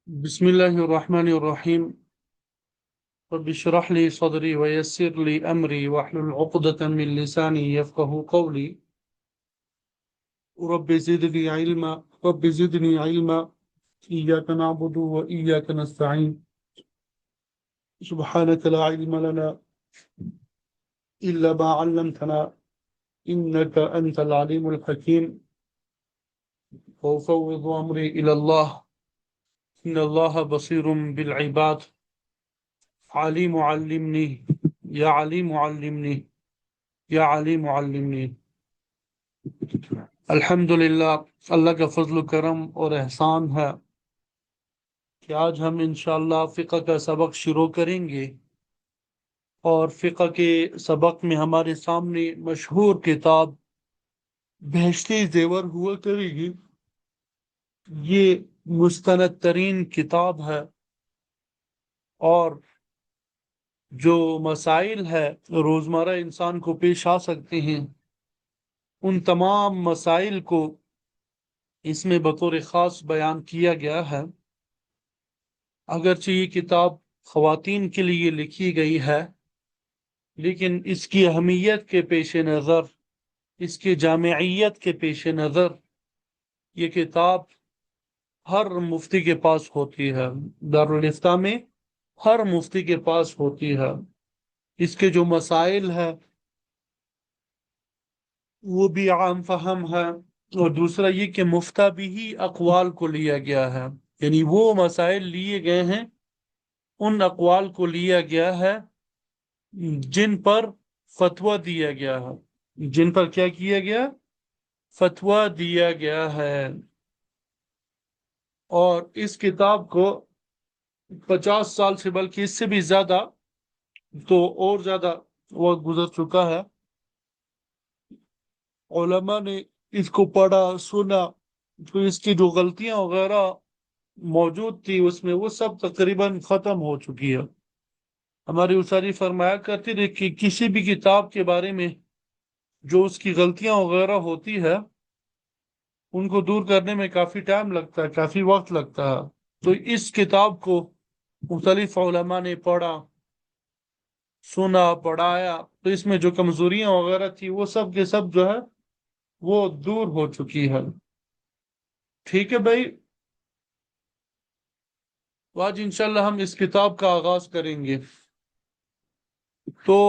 بسم الله الرحمن الرحيم. رب اشرح لي صدري ويسر لي أمري واحلل عقدة من لساني يفقه قولي. رب زدني علما رب زدني علما. إياك نعبد وإياك نستعين. سبحانك لا علم لنا إلا ما علمتنا إنك أنت العليم الحكيم. وأفوض أمري إلى الله إن الله بصير بالعباد. عليم علمني يا عليم علمني یا علیم علمنی. الحمدللہ، اللہ کا فضل و کرم اور احسان ہے کہ آج ہم انشاءاللہ فقہ کا سبق شروع کریں گے، اور فقہ کے سبق میں ہمارے سامنے مشہور کتاب بہشتی زیور ہوا کرے گی. یہ مستند ترین کتاب ہے، اور جو مسائل ہے روزمرہ انسان کو پیش آ سکتے ہیں ان تمام مسائل کو اس میں بطور خاص بیان کیا گیا ہے. اگرچہ یہ کتاب خواتین کے لیے لکھی گئی ہے، لیکن اس کی اہمیت کے پیش نظر، اس کی جامعیت کے پیش نظر یہ کتاب ہر مفتی کے پاس ہوتی ہے. دارالافتاء میں ہر مفتی کے پاس ہوتی ہے. اس کے جو مسائل ہیں وہ بھی عام فہم ہے، اور دوسرا یہ کہ مفتہ ہی اقوال کو لیا گیا ہے، یعنی وہ مسائل لیے گئے ہیں، ان اقوال کو لیا گیا ہے جن پر فتویٰ دیا گیا ہے، جن پر کیا کیا گیا؟ فتویٰ دیا گیا ہے. اور اس کتاب کو 50 سال سے بلکہ اس سے بھی زیادہ، تو اور زیادہ وقت گزر چکا ہے، علماء نے اس کو پڑھا سنا، تو اس کی جو غلطیاں وغیرہ موجود تھی اس میں وہ سب تقریباً ختم ہو چکی ہے. ہماری اساری فرمایا کرتے تھے کہ کسی بھی کتاب کے بارے میں جو اس کی غلطیاں وغیرہ ہوتی ہے ان کو دور کرنے میں کافی ٹائم لگتا ہے، کافی وقت لگتا ہے. تو اس کتاب کو مختلف علماء نے پڑھا سنا پڑھایا، تو اس میں جو کمزوریاں وغیرہ تھی وہ سب کے سب جو ہے وہ دور ہو چکی ہے. ٹھیک ہے بھائی، تو آج انشاءاللہ ہم اس کتاب کا آغاز کریں گے. تو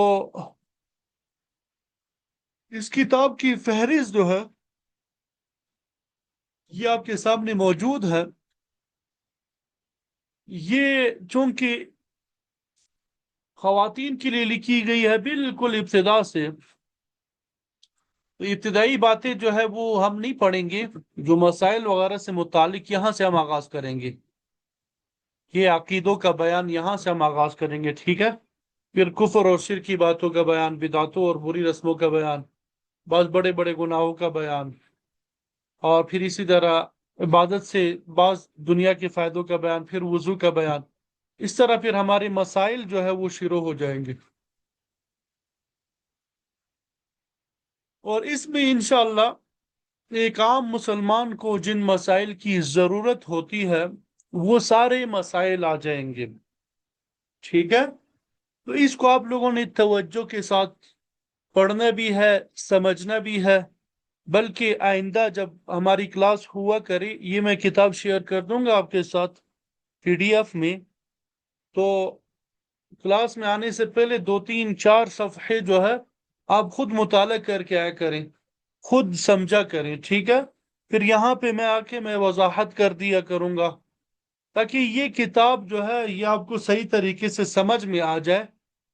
اس کتاب کی فہرست جو ہے یہ آپ کے سامنے موجود ہے. یہ چونکہ خواتین کے لیے لکھی گئی ہے بالکل ابتدا سے، تو ابتدائی باتیں جو ہے وہ ہم نہیں پڑھیں گے، جو مسائل وغیرہ سے متعلق یہاں سے ہم آغاز کریں گے. یہ عقیدوں کا بیان یہاں سے ہم آغاز کریں گے، ٹھیک ہے؟ پھر کفر اور شرک کی باتوں کا بیان، بدعتوں اور بری رسموں کا بیان، بعض بڑے بڑے گناہوں کا بیان، اور پھر اسی طرح عبادت سے بعض دنیا کے فائدوں کا بیان، پھر وضو کا بیان. اس طرح پھر ہمارے مسائل جو ہے وہ شروع ہو جائیں گے، اور اس میں انشاءاللہ ایک عام مسلمان کو جن مسائل کی ضرورت ہوتی ہے وہ سارے مسائل آ جائیں گے. ٹھیک ہے؟ تو اس کو آپ لوگوں نے توجہ کے ساتھ پڑھنا بھی ہے، سمجھنا بھی ہے. بلکہ آئندہ جب ہماری کلاس ہوا کرے، یہ میں کتاب شیئر کر دوں گا آپ کے ساتھ PDF میں، تو کلاس میں آنے سے پہلے 2 3 4 صفحے جو ہے آپ خود مطالعہ کر کے آیا کریں، خود سمجھا کریں. ٹھیک ہے؟ پھر یہاں پہ میں آ کے میں وضاحت کر دیا کروں گا، تاکہ یہ کتاب جو ہے یہ آپ کو صحیح طریقے سے سمجھ میں آ جائے،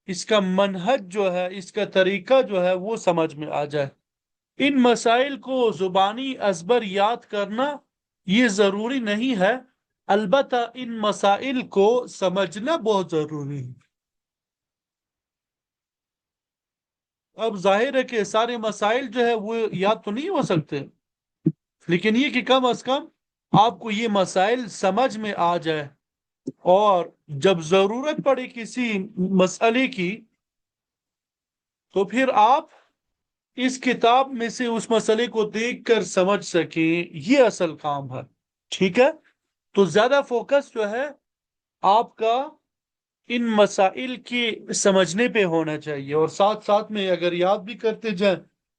اس کا منہج جو ہے، اس کا طریقہ جو ہے وہ سمجھ میں آ جائے. ان مسائل کو زبانی ازبر یاد کرنا یہ ضروری نہیں ہے، البتہ ان مسائل کو سمجھنا بہت ضروری ہے. اب ظاہر ہے کہ سارے مسائل جو ہے وہ یاد تو نہیں ہو سکتے، لیکن یہ کہ کم از کم آپ کو یہ مسائل سمجھ میں آ جائے، اور جب ضرورت پڑے کسی مسئلے کی تو پھر آپ اس کتاب میں سے اس مسئلے کو دیکھ کر سمجھ سکیں. یہ اصل کام ہے. ٹھیک ہے؟ تو زیادہ فوکس جو ہے آپ کا ان مسائل کی سمجھنے پہ ہونا چاہیے، اور ساتھ ساتھ میں اگر یاد بھی کرتے جائیں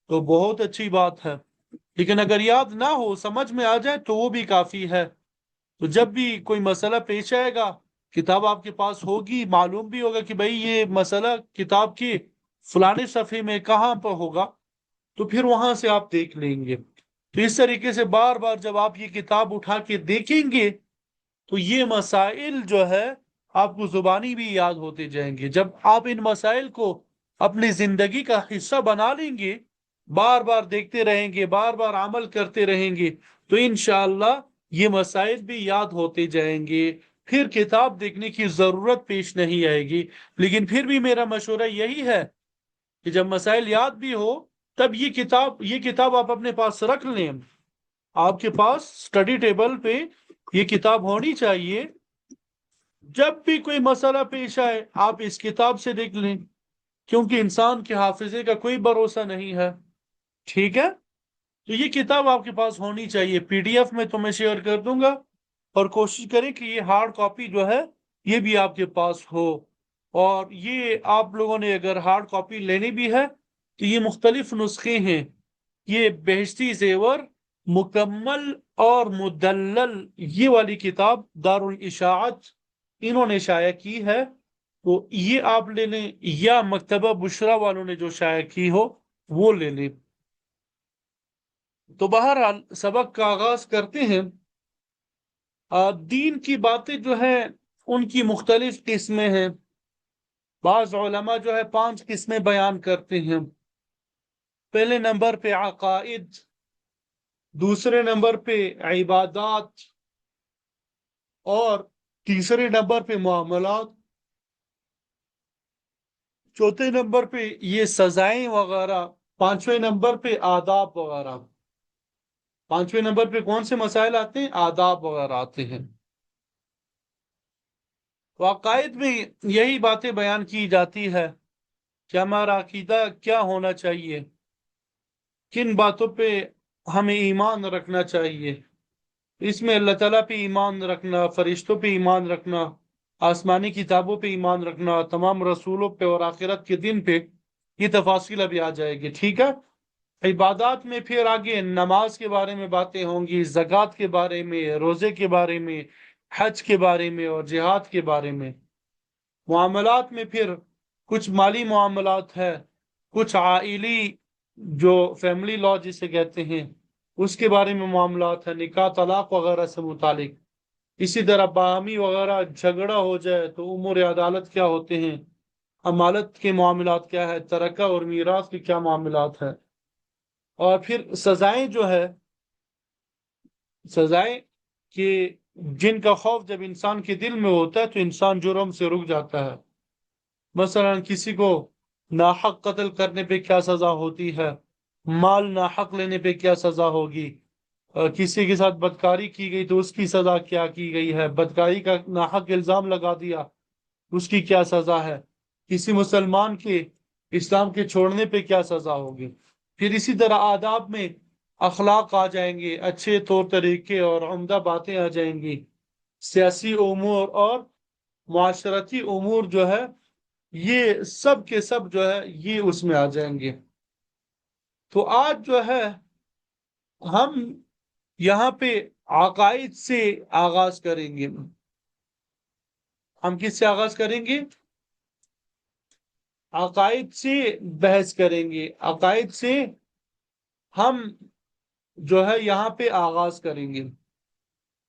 تو بہت اچھی بات ہے، لیکن اگر یاد نہ ہو سمجھ میں آ جائے تو وہ بھی کافی ہے۔ تو جب بھی کوئی مسئلہ پیش آئے گا، کتاب آپ کے پاس ہوگی، معلوم بھی ہوگا کہ بھئی یہ مسئلہ کتاب کی فلانے صفحے میں کہاں پر ہوگا، تو پھر وہاں سے آپ دیکھ لیں گے۔ تو اس طریقے سے بار بار جب آپ یہ کتاب اٹھا کے دیکھیں گے تو یہ مسائل جو ہے آپ کو زبانی بھی یاد ہوتے جائیں گے۔ جب آپ ان مسائل کو اپنی زندگی کا حصہ بنا لیں گے، بار بار دیکھتے رہیں گے، بار بار عمل کرتے رہیں گے، تو انشاءاللہ یہ مسائل بھی یاد ہوتے جائیں گے، پھر کتاب دیکھنے کی ضرورت پیش نہیں آئے گی۔ لیکن پھر بھی میرا مشورہ یہی ہے کہ جب مسائل یاد بھی ہو تب یہ کتاب آپ اپنے پاس رکھ لیں، آپ کے پاس سٹڈی ٹیبل پہ یہ کتاب ہونی چاہیے۔ جب بھی کوئی مسئلہ پیش آئے آپ اس کتاب سے دیکھ لیں، کیونکہ انسان کے حافظے کا کوئی بھروسہ نہیں ہے، ٹھیک ہے؟ تو یہ کتاب آپ کے پاس ہونی چاہیے، پی ڈی ایف میں تو میں شیئر کر دوں گا، اور کوشش کریں کہ یہ ہارڈ کاپی جو ہے یہ بھی آپ کے پاس ہو۔ اور یہ آپ لوگوں نے اگر ہارڈ کاپی لینی بھی ہے تو یہ مختلف نسخے ہیں، یہ بہشتی زیور، مکمل اور مدلل، یہ والی کتاب دارالاشاعت انہوں نے شائع کی ہے، تو یہ آپ لے لیں، یا مکتبہ بشرا والوں نے جو شائع کی ہو وہ لے لیں۔ تو بہرحال سبق کا آغاز کرتے ہیں۔ دین کی باتیں جو ہیں ان کی مختلف قسمیں ہیں، بعض علماء جو ہے 5 قسمیں بیان کرتے ہیں۔ پہلے نمبر پہ عقائد، دوسرے نمبر پہ عبادات، اور تیسرے نمبر پہ معاملات، چوتھے نمبر پہ یہ سزائیں وغیرہ، پانچویں نمبر پہ آداب وغیرہ۔ پانچویں نمبر پہ کون سے مسائل آتے ہیں؟ آداب وغیرہ آتے ہیں۔ تو عقائد میں یہی باتیں بیان کی جاتی ہے کہ ہمارا عقیدہ کیا ہونا چاہیے، کن باتوں پہ ہمیں ایمان رکھنا چاہیے۔ اس میں اللہ تعالیٰ پہ ایمان رکھنا، فرشتوں پہ ایمان رکھنا، آسمانی کتابوں پہ ایمان رکھنا، تمام رسولوں پہ اور آخرت کے دن پہ، یہ تفاصیل ابھی آ جائے گی، ٹھیک ہے؟ عبادات میں پھر آگے نماز کے بارے میں باتیں ہوں گی، زکوٰۃ کے بارے میں، روزے کے بارے میں، حج کے بارے میں اور جہاد کے بارے میں۔ معاملات میں پھر کچھ مالی معاملات ہے، کچھ عائلی جو فیملی لا جسے کہتے ہیں اس کے بارے میں معاملات ہے، نکاح طلاق وغیرہ سے متعلق۔ اسی طرح باہمی وغیرہ جھگڑا ہو جائے تو امور عدالت کیا ہوتے ہیں، امالت کے معاملات کیا ہے، ترکہ اور میراث کے کیا معاملات ہے۔ اور پھر سزائیں جو ہے، سزائیں کہ جن کا خوف جب انسان کے دل میں ہوتا ہے تو انسان جرم سے رک جاتا ہے۔ مثلا کسی کو ناحق قتل کرنے پہ کیا سزا ہوتی ہے، مال ناحق لینے پہ کیا سزا ہوگی، کسی کے ساتھ بدکاری کی گئی تو اس کی سزا کیا کی گئی ہے، بدکاری کا ناحق الزام لگا دیا اس کی کیا سزا ہے، کسی مسلمان کے اسلام کے چھوڑنے پہ کیا سزا ہوگی۔ پھر اسی طرح آداب میں اخلاق آ جائیں گے، اچھے طور طریقے اور عمدہ باتیں آ جائیں گی، سیاسی امور اور معاشرتی امور جو ہے یہ سب کے سب جو ہے یہ اس میں آ جائیں گے۔ تو آج جو ہے ہم یہاں پہ عقائد سے آغاز کریں گے۔ ہم کس سے آغاز کریں گے؟ عقائد سے بحث کریں گے، عقائد سے ہم جو ہے یہاں پہ آغاز کریں گے۔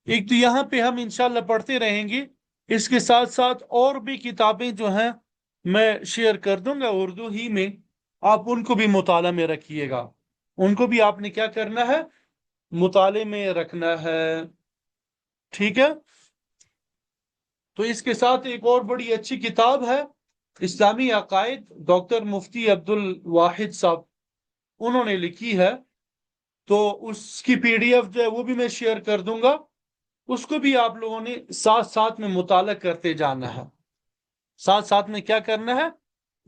ایک تو یہاں پہ ہم انشاءاللہ پڑھتے رہیں گے، اس کے ساتھ ساتھ اور بھی کتابیں جو ہیں میں شیئر کر دوں گا اردو ہی میں، آپ ان کو بھی مطالعہ میں رکھیے گا، ان کو بھی آپ نے کیا کرنا ہے؟ مطالعے میں رکھنا ہے، ٹھیک ہے؟ تو اس کے ساتھ ایک اور بڑی اچھی کتاب ہے اسلامی عقائد، ڈاکٹر مفتی عبد الواحد صاحب انہوں نے لکھی ہے، تو اس کی پی ڈی ایف جو ہے وہ بھی میں شیئر کر دوں گا، اس کو بھی آپ لوگوں نے ساتھ ساتھ میں مطالعہ کرتے جانا ہے، ساتھ ساتھ میں کیا کرنا ہے؟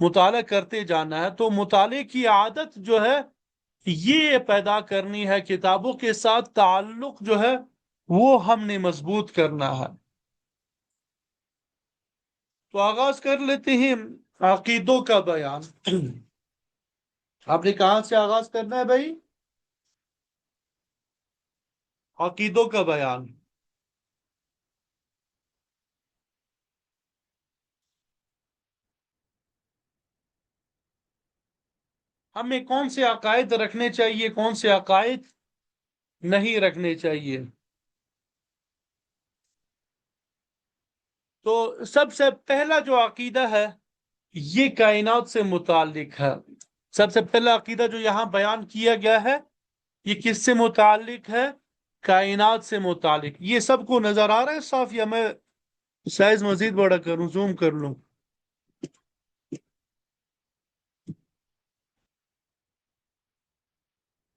مطالعہ کرتے جانا ہے۔ تو مطالعے کی عادت جو ہے یہ پیدا کرنی ہے، کتابوں کے ساتھ تعلق جو ہے وہ ہم نے مضبوط کرنا ہے۔ تو آغاز کر لیتے ہیں عقیدوں کا بیان۔ آپ نے کہاں سے آغاز کرنا ہے بھائی؟ عقیدوں کا بیان۔ ہمیں کون سے عقائد رکھنے چاہیے، کون سے عقائد نہیں رکھنے چاہیے؟ تو سب سے پہلا جو عقیدہ ہے یہ کائنات سے متعلق ہے۔ سب سے پہلا عقیدہ جو یہاں بیان کیا گیا ہے یہ کس سے متعلق ہے؟ کائنات سے متعلق۔ یہ سب کو نظر آ رہا ہے صاف، یا میں سائز مزید بڑا کروں، زوم کر لوں؟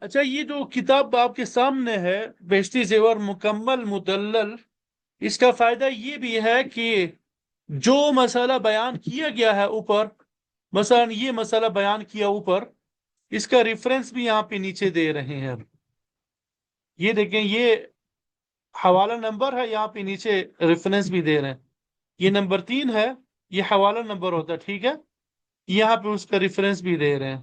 اچھا، یہ جو کتاب آپ کے سامنے ہے بہشتی زیور مکمل مدلل، اس کا فائدہ یہ بھی ہے کہ جو مسئلہ بیان کیا گیا ہے اوپر، مثلا یہ مسئلہ بیان کیا اوپر، اس کا ریفرنس بھی یہاں پہ نیچے دے رہے ہیں۔ یہ دیکھیں، یہ حوالہ نمبر ہے، یہاں پہ نیچے ریفرنس بھی دے رہے ہیں۔ یہ نمبر 3 ہے، یہ حوالہ نمبر ہوتا ہے، ٹھیک ہے؟ یہاں پہ اس کا ریفرنس بھی دے رہے ہیں۔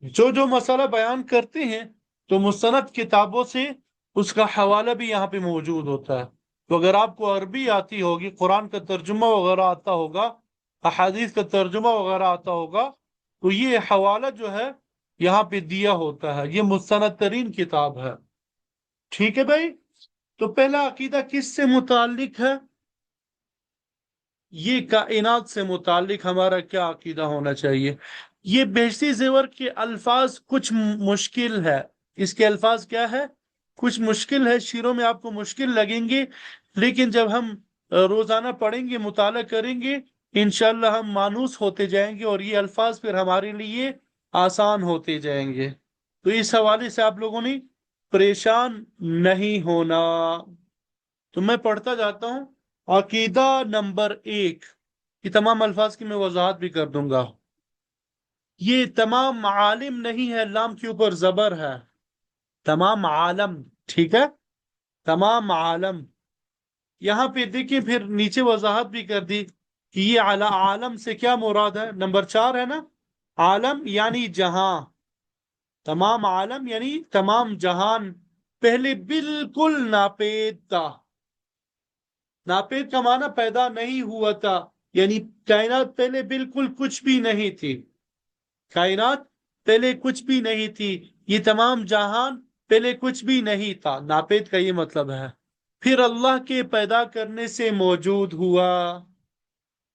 جو مسئلہ بیان کرتے ہیں تو مستند کتابوں سے اس کا حوالہ بھی یہاں پہ موجود ہوتا ہے۔ تو اگر آپ کو عربی آتی ہوگی، قرآن کا ترجمہ وغیرہ آتا ہوگا، احادیث کا ترجمہ وغیرہ آتا ہوگا، تو یہ حوالہ جو ہے یہاں پہ دیا ہوتا ہے۔ یہ مستند ترین کتاب ہے، ٹھیک ہے بھائی؟ تو پہلا عقیدہ کس سے متعلق ہے؟ یہ کائنات سے متعلق ہمارا کیا عقیدہ ہونا چاہیے؟ یہ بہشتی زیور کے الفاظ کچھ مشکل ہے۔ اس کے الفاظ کیا ہے؟ کچھ مشکل ہے، شیروں میں آپ کو مشکل لگیں گے، لیکن جب ہم روزانہ پڑھیں گے، مطالعہ کریں گے، انشاءاللہ ہم مانوس ہوتے جائیں گے اور یہ الفاظ پھر ہمارے لیے آسان ہوتے جائیں گے۔ تو اس حوالے سے آپ لوگوں نے پریشان نہیں ہونا۔ تو میں پڑھتا جاتا ہوں۔ عقیدہ نمبر 1، یہ تمام الفاظ کی میں وضاحت بھی کر دوں گا۔ یہ تمام عالم نہیں ہے، لام کے اوپر زبر ہے، تمام عالم، ٹھیک ہے؟ تمام عالم۔ یہاں پہ دیکھیں، پھر نیچے وضاحت بھی کر دی کہ یہ عالم سے کیا مراد ہے۔ نمبر 4 ہے نا، عالم یعنی جہاں، تمام عالم یعنی تمام جہان پہلے بالکل ناپید تھا۔ ناپید کا معنی پیدا نہیں ہوا تھا، یعنی کائنات پہلے بالکل کچھ بھی نہیں تھی۔ کائنات پہلے کچھ بھی نہیں تھی، یہ تمام جہان پہلے کچھ بھی نہیں تھا، ناپید کا یہ مطلب ہے۔ پھر اللہ کے پیدا کرنے سے موجود ہوا۔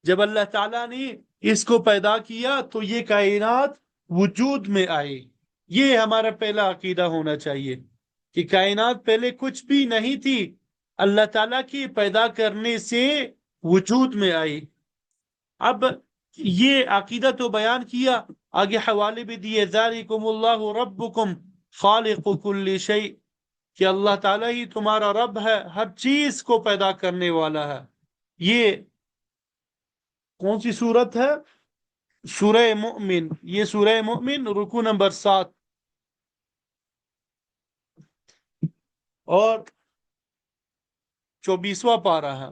جب اللہ تعالیٰ نے اس کو پیدا کیا تو یہ کائنات وجود میں آئی۔ یہ ہمارا پہلا عقیدہ ہونا چاہیے کہ کائنات پہلے کچھ بھی نہیں تھی، اللہ تعالیٰ کی پیدا کرنے سے وجود میں آئی۔ اب یہ عقیدہ تو بیان کیا، آگے حوالے بھی دیے، ذالکم اللہ ربکم خالق کل شیء، کہ اللہ تعالیٰ ہی تمہارا رب ہے، ہر چیز کو پیدا کرنے والا ہے۔ یہ کون سی صورت ہے؟ سورہ مؤمن۔ یہ سورہ مؤمن رکوع نمبر 7 اور 24واں پارہ ہے۔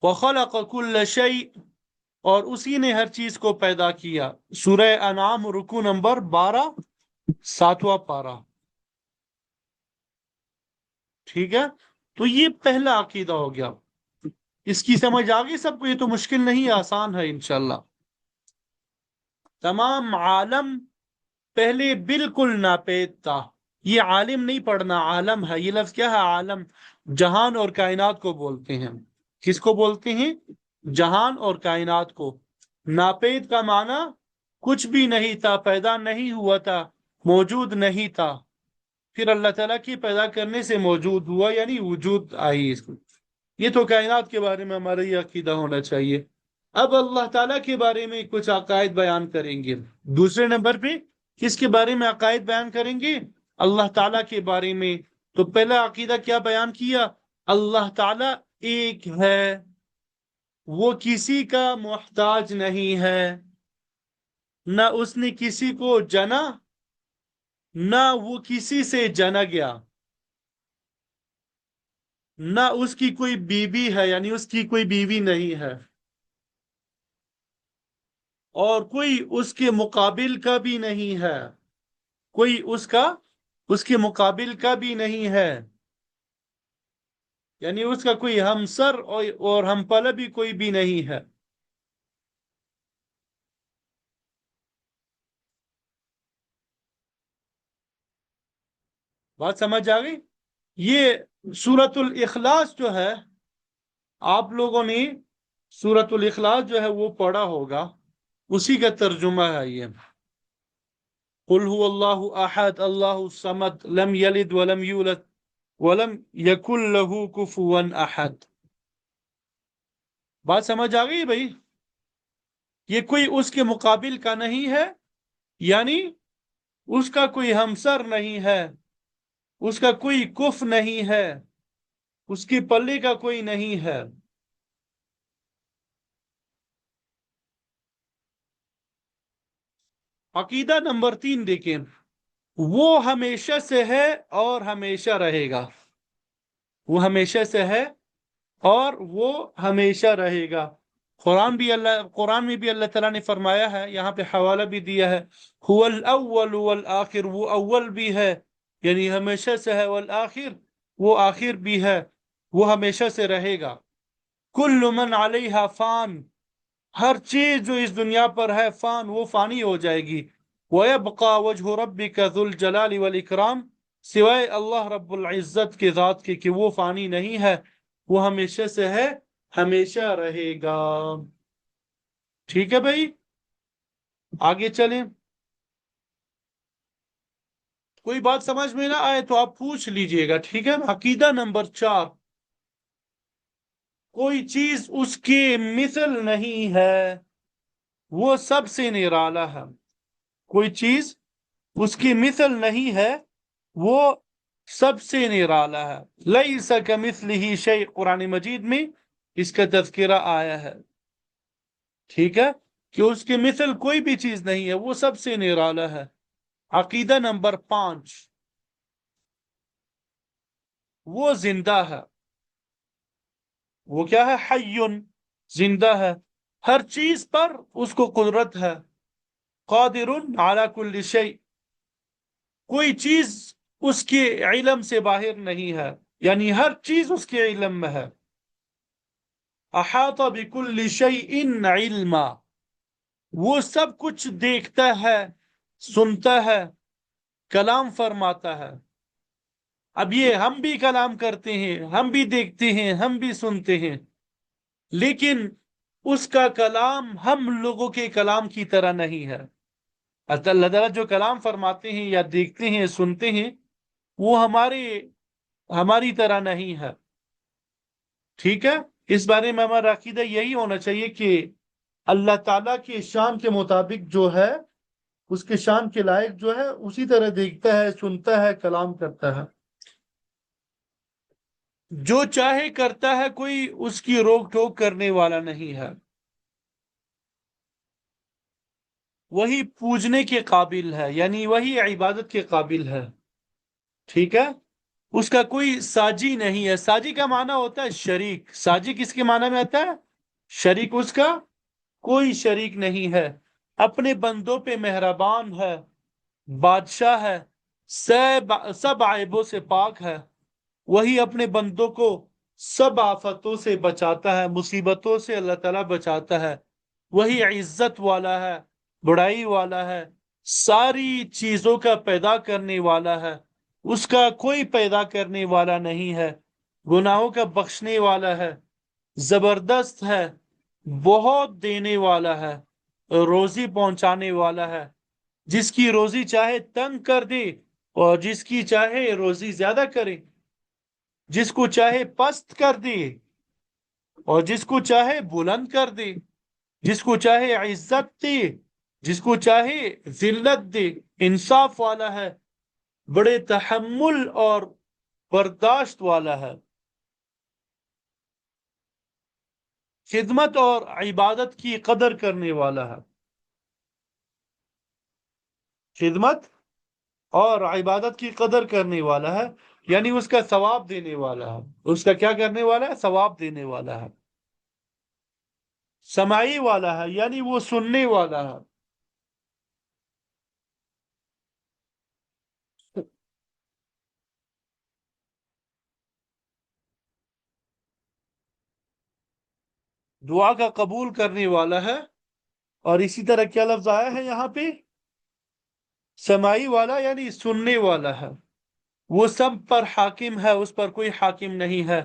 وَخَلَقَ كُلَّ شَيْءٍ، اور اسی نے ہر چیز کو پیدا کیا۔ سورہ انعام رکوع نمبر 12، 7واں پارہ، ٹھیک ہے؟ تو یہ پہلا عقیدہ ہو گیا۔ اس کی سمجھ آگئی سب کو؟ یہ تو مشکل نہیں، آسان ہے انشاءاللہ۔ تمام عالم پہلے بالکل ناپید تھا۔ یہ عالم نہیں پڑھنا، عالم ہے۔ یہ لفظ کیا ہے؟ عالم، جہان اور کائنات کو بولتے ہیں۔ کس کو بولتے ہیں؟ جہان اور کائنات کو۔ ناپید کا معنی کچھ بھی نہیں تھا، پیدا نہیں ہوا تھا، موجود نہیں تھا، پھر اللہ تعالیٰ کی پیدا کرنے سے موجود ہوا، یعنی وجود آئی اس کو۔ یہ تو کائنات کے بارے میں ہمارا یہ عقیدہ ہونا چاہیے۔ اب اللہ تعالیٰ کے بارے میں کچھ عقائد بیان کریں گے۔ دوسرے نمبر پہ کس کے بارے میں عقائد بیان کریں گے؟ اللہ تعالیٰ کے بارے میں۔ تو پہلا عقیدہ کیا بیان کیا؟ اللہ تعالیٰ ایک ہے، وہ کسی کا محتاج نہیں ہے، نہ اس نے کسی کو جنا، نہ وہ کسی سے جنا گیا۔ نہ اس کی کوئی بیوی ہے، یعنی اس کی کوئی بیوی نہیں ہے، اور کوئی اس کے مقابل کا بھی نہیں ہے، کوئی اس کے مقابل کا بھی نہیں ہے، یعنی اس کا کوئی ہمسر اور ہم پلہ بھی کوئی بھی نہیں ہے۔ بات سمجھ آ گئی؟ یہ سورۃ الاخلاص جو ہے، آپ لوگوں نے سورۃ الاخلاص جو ہے وہ پڑھا ہوگا، اسی کا ترجمہ ہے یہ۔ قل هو اللہ احد اللہ الصمد لم یلد ولم یولد ولم یکن له کفوا احد۔ بات سمجھ آ گئی بھائی؟ یہ کوئی اس کے مقابل کا نہیں ہے، یعنی اس کا کوئی ہمسر نہیں ہے، اس کا کوئی کف نہیں ہے، اس کی پلے کا کوئی نہیں ہے۔ عقیدہ نمبر 3 دیکھیں، وہ ہمیشہ سے ہے اور ہمیشہ رہے گا، وہ ہمیشہ سے ہے اور وہ ہمیشہ رہے گا۔ قرآن میں بھی اللہ تعالیٰ نے فرمایا ہے، یہاں پہ حوالہ بھی دیا ہے، هو الاول والآخر، وہ اول بھی ہے یعنی ہمیشہ سے ہے، والآخر وہ آخر بھی ہے، وہ ہمیشہ سے رہے گا۔ کل من علیہا فان، ہر چیز جو اس دنیا پر ہے فان، وہ فانی ہو جائے گی۔ وَيَبْقَى وَجْهُ رَبِّكَ ذُو الْجَلَالِ وَالْإِكْرَامِ، سوائے اللہ رب العزت کے ذات کے کہ وہ فانی نہیں ہے، وہ ہمیشہ سے ہے، ہمیشہ رہے گا۔ ٹھیک ہے بھائی، آگے چلیں۔ کوئی بات سمجھ میں نہ آئے تو آپ پوچھ لیجئے گا، ٹھیک ہے؟ عقیدہ نمبر 4، کوئی چیز اس کے مثل نہیں ہے، وہ سب سے نرالا ہے۔ کوئی چیز اس کی مثل نہیں ہے، وہ سب سے نرالا ہے۔ لیس کمثلہ شیء، قرآن مجید میں اس کا تذکرہ آیا ہے، ٹھیک ہے، کہ اس کی مثل کوئی بھی چیز نہیں ہے، وہ سب سے نرالا ہے۔ عقیدہ نمبر 5، وہ زندہ ہے۔ وہ کیا ہے؟ حی، زندہ ہے، ہر چیز پر اس کو قدرت ہے۔ قادر علی کل شیء، کوئی چیز اس کے علم سے باہر نہیں ہے، یعنی ہر چیز اس کے علم میں ہے۔ احاط بکل شیء علما، وہ سب کچھ دیکھتا ہے، سنتا ہے، کلام فرماتا ہے۔ اب یہ ہم بھی کلام کرتے ہیں، ہم بھی دیکھتے ہیں، ہم بھی سنتے ہیں، لیکن اس کا کلام ہم لوگوں کے کلام کی طرح نہیں ہے۔ اللہ تعالیٰ جو کلام فرماتے ہیں یا دیکھتے ہیں، سنتے ہیں، وہ ہماری طرح نہیں ہے، ٹھیک ہے؟ اس بارے میں ہمارا عقیدہ یہی ہونا چاہیے کہ اللہ تعالیٰ کے شان کے مطابق جو ہے، اس کے شان کے لائق جو ہے، اسی طرح دیکھتا ہے، سنتا ہے، کلام کرتا ہے، جو چاہے کرتا ہے، کوئی اس کی روک ٹوک کرنے والا نہیں ہے۔ وہی پوجنے کے قابل ہے، یعنی وہی عبادت کے قابل ہے، ٹھیک ہے؟ اس کا کوئی ساجی نہیں ہے۔ ساجی کا معنی ہوتا ہے شریک، ساجی کس کے معنی میں آتا ہے؟ شریک، اس کا کوئی شریک نہیں ہے، اپنے بندوں پہ مہربان ہے، بادشاہ ہے، سب عیبوں سے پاک ہے، وہی اپنے بندوں کو سب آفتوں سے بچاتا ہے، مصیبتوں سے اللہ تعالیٰ بچاتا ہے، وہی عزت والا ہے، بڑائی والا ہے، ساری چیزوں کا پیدا کرنے والا ہے، اس کا کوئی پیدا کرنے والا نہیں ہے، گناہوں کا بخشنے والا ہے، زبردست ہے، بہت دینے والا ہے، روزی پہنچانے والا ہے، جس کی روزی چاہے تنگ کر دے اور جس کی چاہے روزی زیادہ کرے، جس کو چاہے پست کر دے اور جس کو چاہے بلند کر دے، جس کو چاہے عزت دے، جس کو چاہے ذلت دے، انصاف والا ہے، بڑے تحمل اور برداشت والا ہے، خدمت اور عبادت کی قدر کرنے والا ہے، خدمت اور عبادت کی قدر کرنے والا ہے، یعنی اس کا ثواب دینے والا ہے، اس کا کیا کرنے والا ہے؟ ثواب دینے والا ہے۔ سماعی والا ہے یعنی وہ سننے والا ہے۔ دعا کا قبول کرنے والا ہے۔ اور اسی طرح کیا لفظ آیا ہے یہاں پہ؟ سماعی والا یعنی سننے والا ہے۔ وہ سب پر حاکم ہے، اس پر کوئی حاکم نہیں ہے،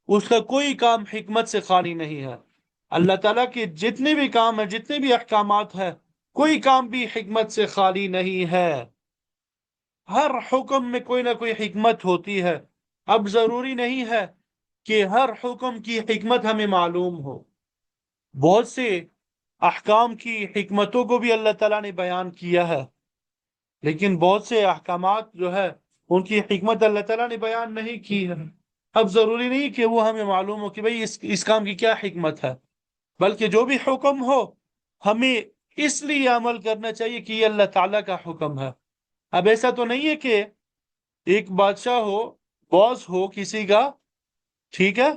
اس کا کوئی کام حکمت سے خالی نہیں ہے۔ اللہ تعالیٰ کے جتنے بھی کام ہیں، جتنے بھی احکامات ہیں، کوئی کام بھی حکمت سے خالی نہیں ہے۔ ہر حکم میں کوئی نہ کوئی حکمت ہوتی ہے۔ اب ضروری نہیں ہے کہ ہر حکم کی حکمت ہمیں معلوم ہو۔ بہت سے احکام کی حکمتوں کو بھی اللہ تعالیٰ نے بیان کیا ہے، لیکن بہت سے احکامات جو ہے ان کی حکمت اللہ تعالیٰ نے بیان نہیں کی ہے۔ اب ضروری نہیں کہ وہ ہمیں معلوم ہو کہ بھئی اس کام کی کیا حکمت ہے، بلکہ جو بھی حکم ہو ہمیں اس لیے عمل کرنا چاہیے کہ یہ اللہ تعالیٰ کا حکم ہے۔ اب ایسا تو نہیں ہے کہ ایک بادشاہ ہو، باس ہو کسی کا، ٹھیک ہے،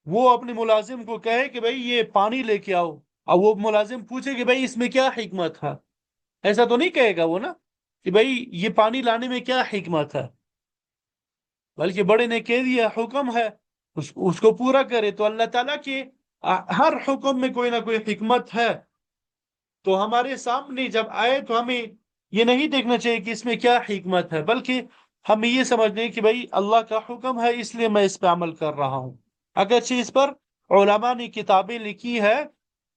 وہ اپنے ملازم کو کہے کہ بھئی یہ پانی لے کے آؤ، اور وہ ملازم پوچھے کہ بھئی اس میں کیا حکمت ہے۔ ایسا تو نہیں کہے گا وہ نا کہ بھئی یہ پانی لانے میں کیا حکمت ہے، بلکہ بڑے نے کہہ دیا حکم ہے، اس کو پورا کرے۔ تو اللہ تعالیٰ کے ہر حکم میں کوئی نہ کوئی حکمت ہے۔ تو ہمارے سامنے جب آئے تو ہمیں یہ نہیں دیکھنا چاہیے کہ اس میں کیا حکمت ہے، بلکہ ہمیں یہ سمجھنے کہ بھئی اللہ کا حکم ہے اس لیے میں اس پہ عمل کر رہا ہوں۔ اگرچہ اس پر علماء نے کتابیں لکھی ہے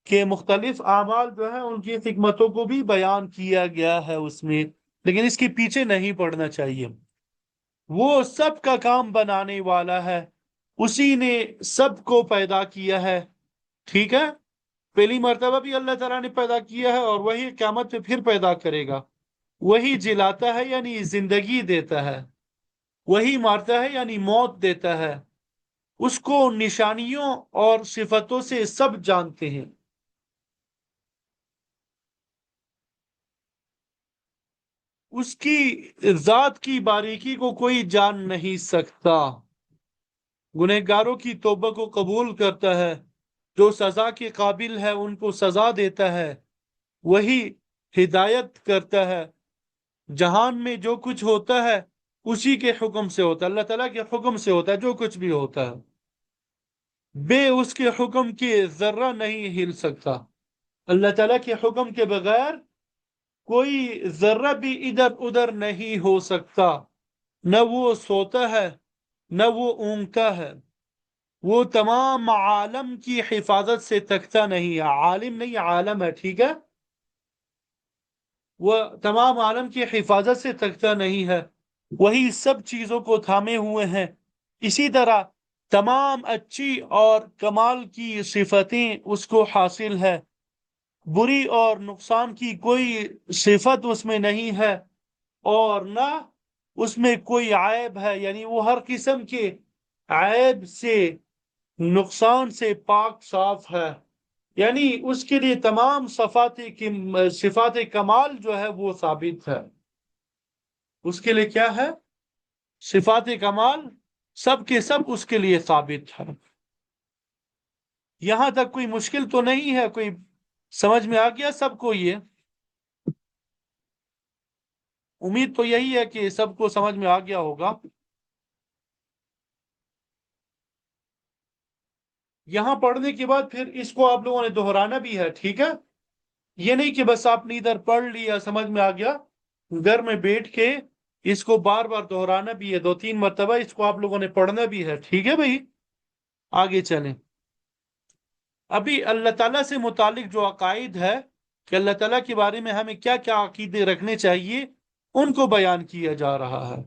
کہ مختلف اعمال جو ہیں ان کی حکمتوں کو بھی بیان کیا گیا ہے اس میں، لیکن اس کے پیچھے نہیں پڑنا چاہیے۔ وہ سب کا کام بنانے والا ہے، اسی نے سب کو پیدا کیا ہے، ٹھیک ہے؟ پہلی مرتبہ بھی اللہ تعالیٰ نے پیدا کیا ہے، اور وہی قیامت میں پھر پیدا کرے گا۔ وہی جلاتا ہے یعنی زندگی دیتا ہے، وہی مارتا ہے یعنی موت دیتا ہے۔ اس کو نشانیوں اور صفتوں سے سب جانتے ہیں۔ اس کی ذات کی باریکی کو کوئی جان نہیں سکتا۔ گنہگاروں کی توبہ کو قبول کرتا ہے، جو سزا کے قابل ہے ان کو سزا دیتا ہے، وہی ہدایت کرتا ہے۔ جہان میں جو کچھ ہوتا ہے اسی کے حکم سے ہوتا ہے، اللہ تعالیٰ کے حکم سے ہوتا ہے جو کچھ بھی ہوتا ہے، بے اس کے حکم کے ذرہ نہیں ہل سکتا۔ اللہ تعالیٰ کے حکم کے بغیر کوئی ذرہ بھی ادھر ادھر نہیں ہو سکتا۔ نہ وہ سوتا ہے نہ وہ اونگتا ہے، وہ تمام عالم کی حفاظت سے تکتا نہیں ہے۔ عالم نہیں، عالم ہے، ٹھیک ہے؟ وہ تمام عالم کی حفاظت سے تکتا نہیں ہے، وہی سب چیزوں کو تھامے ہوئے ہیں۔ اسی طرح تمام اچھی اور کمال کی صفتیں اس کو حاصل ہے، بری اور نقصان کی کوئی صفت اس میں نہیں ہے، اور نہ اس میں کوئی عیب ہے، یعنی وہ ہر قسم کے عیب سے، نقصان سے پاک صاف ہے۔ یعنی اس کے لیے تمام صفات کمال جو ہے وہ ثابت ہے۔ اس کے لیے کیا ہے؟ صفات کمال سب کے سب اس کے لیے ثابت ہے۔ یہاں تک کوئی مشکل تو نہیں ہے؟ کوئی سمجھ میں آ گیا سب کو؟ یہ امید تو یہی ہے کہ سب کو سمجھ میں آ گیا ہوگا۔ یہاں پڑھنے کے بعد پھر اس کو آپ لوگوں نے دہرانا بھی ہے، ٹھیک ہے؟ یہ نہیں کہ بس آپ نے ادھر پڑھ لیا سمجھ میں آ گیا، گھر میں بیٹھ کے اس کو بار بار دہرانا بھی ہے، 2-3 مرتبہ اس کو آپ لوگوں نے پڑھنا بھی ہے، ٹھیک ہے بھائی؟ آگے چلیں۔ ابھی اللہ تعالیٰ سے متعلق جو عقائد ہے کہ اللہ تعالیٰ کے بارے میں ہمیں کیا کیا عقیدے رکھنے چاہیے ان کو بیان کیا جا رہا ہے۔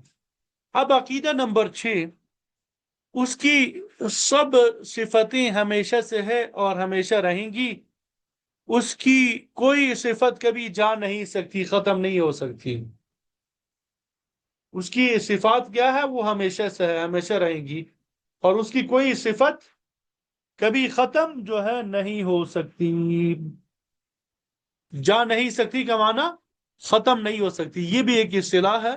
اب عقیدہ نمبر 6، اس کی سب صفتیں ہمیشہ سے ہے اور ہمیشہ رہیں گی، اس کی کوئی صفت کبھی جا نہیں سکتی، ختم نہیں ہو سکتی۔ اس کی صفات کیا ہے؟ وہ ہمیشہ سے ہے، ہمیشہ رہیں گی، اور اس کی کوئی صفت کبھی ختم جو ہے نہیں ہو سکتی۔ جا نہیں سکتی کا معنی ختم نہیں ہو سکتی، یہ بھی ایک اصطلاح ہے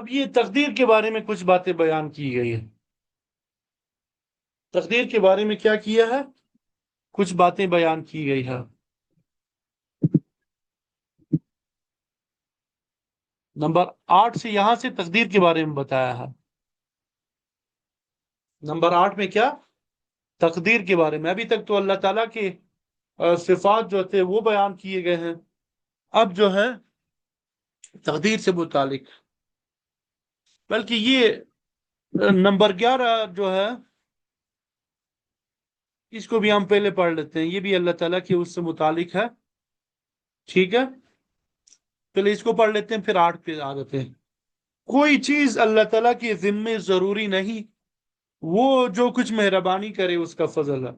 اب یہ تقدیر کے بارے میں کچھ باتیں بیان کی گئی ہیں. تقدیر کے بارے میں کیا کیا ہے؟ کچھ باتیں بیان کی گئی ہے. نمبر 8 سے یہاں سے تقدیر کے بارے میں بتایا ہے. نمبر 8 میں کیا؟ تقدیر کے بارے میں. ابھی تک تو اللہ تعالیٰ کے صفات جو تھے وہ بیان کیے گئے ہیں. اب جو ہے تقدیر سے متعلق، بلکہ یہ نمبر 11 جو ہے اس کو بھی ہم پہلے پڑھ لیتے ہیں. یہ بھی اللہ تعالیٰ کی اس سے متعلق ہے. ٹھیک ہے، پہلے اس کو پڑھ لیتے ہیں، پھر 8 پہ آ جاتے ہیں. کوئی چیز اللہ تعالیٰ کے ذمے ضروری نہیں، وہ جو کچھ مہربانی کرے اس کا فضل ہے.